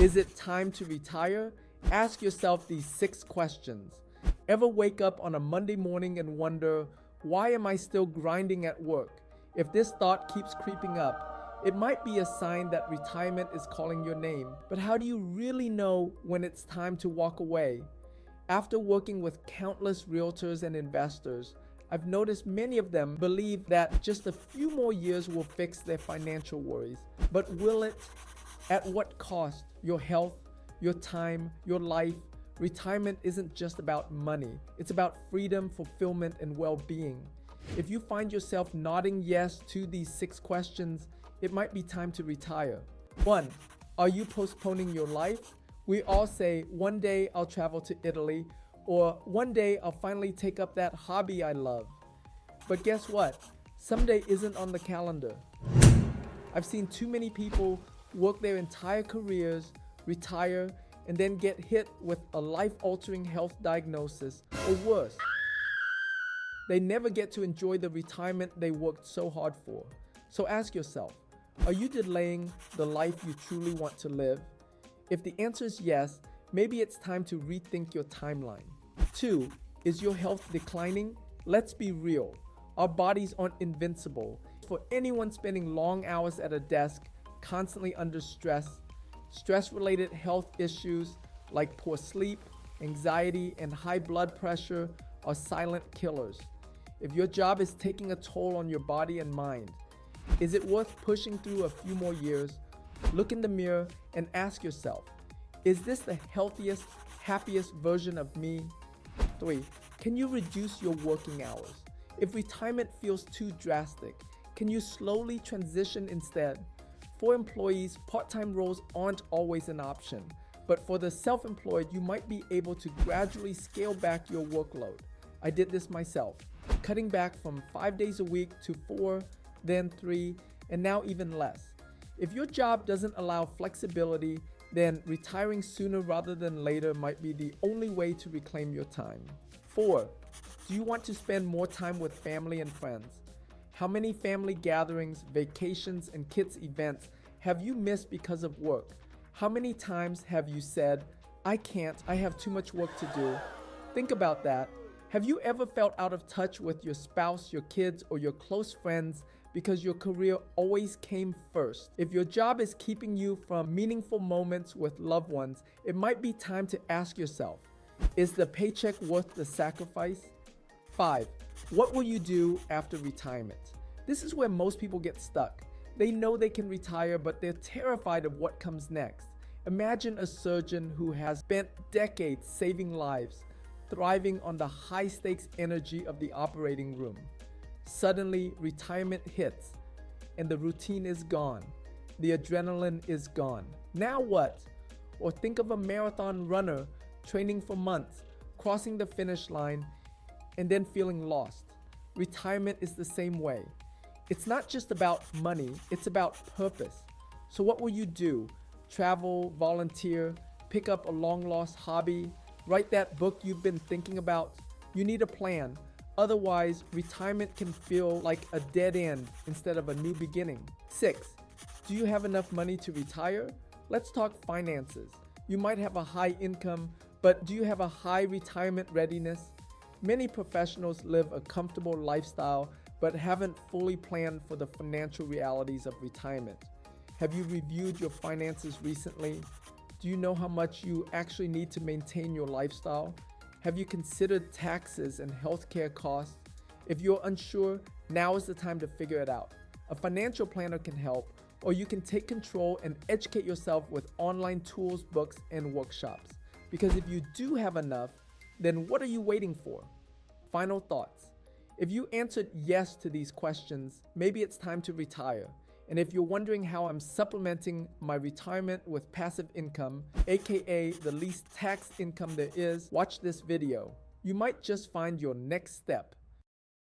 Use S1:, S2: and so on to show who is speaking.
S1: Is it time to retire? Ask yourself these 6 questions. Ever wake up on a Monday morning and wonder, why am I still grinding at work? If this thought keeps creeping up, it might be a sign that retirement is calling your name. But how do you really know when it's time to walk away? After working with countless realtors and investors, I've noticed many of them believe that just a few more years will fix their financial worries. But will it? At what cost? Your health, your time, your life. Retirement isn't just about money. It's about freedom, fulfillment, and well-being. If you find yourself nodding yes to these 6 questions, it might be time to retire. 1. Are you postponing your life? We all say, one day I'll travel to Italy, or one day I'll finally take up that hobby I love. But guess what? Someday isn't on the calendar. I've seen too many people work their entire careers, retire, and then get hit with a life-altering health diagnosis, or worse. They never get to enjoy the retirement they worked so hard for. So ask yourself, are you delaying the life you truly want to live? If the answer is yes, maybe it's time to rethink your timeline. 2. Is your health declining? Let's be real. Our bodies aren't invincible. For anyone spending long hours at a desk, constantly under stress, stress-related health issues like poor sleep, anxiety, and high blood pressure are silent killers. If your job is taking a toll on your body and mind, is it worth pushing through a few more years? Look in the mirror and ask yourself, is this the healthiest, happiest version of me? 3. Can you reduce your working hours? If retirement feels too drastic, can you slowly transition instead? For employees, part-time roles aren't always an option, but for the self-employed, you might be able to gradually scale back your workload. I did this myself, cutting back from 5 days a week to 4, then 3, and now even less. If your job doesn't allow flexibility, then retiring sooner rather than later might be the only way to reclaim your time. 4. Do you want to spend more time with family and friends? How many family gatherings, vacations, and kids' events have you missed because of work? How many times have you said, I can't, I have too much work to do? Think about that. Have you ever felt out of touch with your spouse, your kids, or your close friends because your career always came first? If your job is keeping you from meaningful moments with loved ones, it might be time to ask yourself, is the paycheck worth the sacrifice? 5. What will you do after retirement? This is where most people get stuck. They know they can retire, but they're terrified of what comes next. Imagine a surgeon who has spent decades saving lives, thriving on the high-stakes energy of the operating room. Suddenly, retirement hits, and the routine is gone. The adrenaline is gone. Now what? Or think of a marathon runner training for months, crossing the finish line, and then feeling lost. Retirement is the same way. It's not just about money, it's about purpose. So what will you do? Travel, volunteer, pick up a long-lost hobby, write that book you've been thinking about? You need a plan. Otherwise, retirement can feel like a dead end instead of a new beginning. 6. Do you have enough money to retire? Let's talk finances. You might have a high income, but do you have a high retirement readiness? Many professionals live a comfortable lifestyle but haven't fully planned for the financial realities of retirement. Have you reviewed your finances recently? Do you know how much you actually need to maintain your lifestyle? Have you considered taxes and healthcare costs? If you're unsure, now is the time to figure it out. A financial planner can help, or you can take control and educate yourself with online tools, books, and workshops. Because if you do have enough, then what are you waiting for? Final thoughts. If you answered yes to these questions, maybe it's time to retire. And if you're wondering how I'm supplementing my retirement with passive income, aka the least tax income there is, watch this video. You might just find your next step.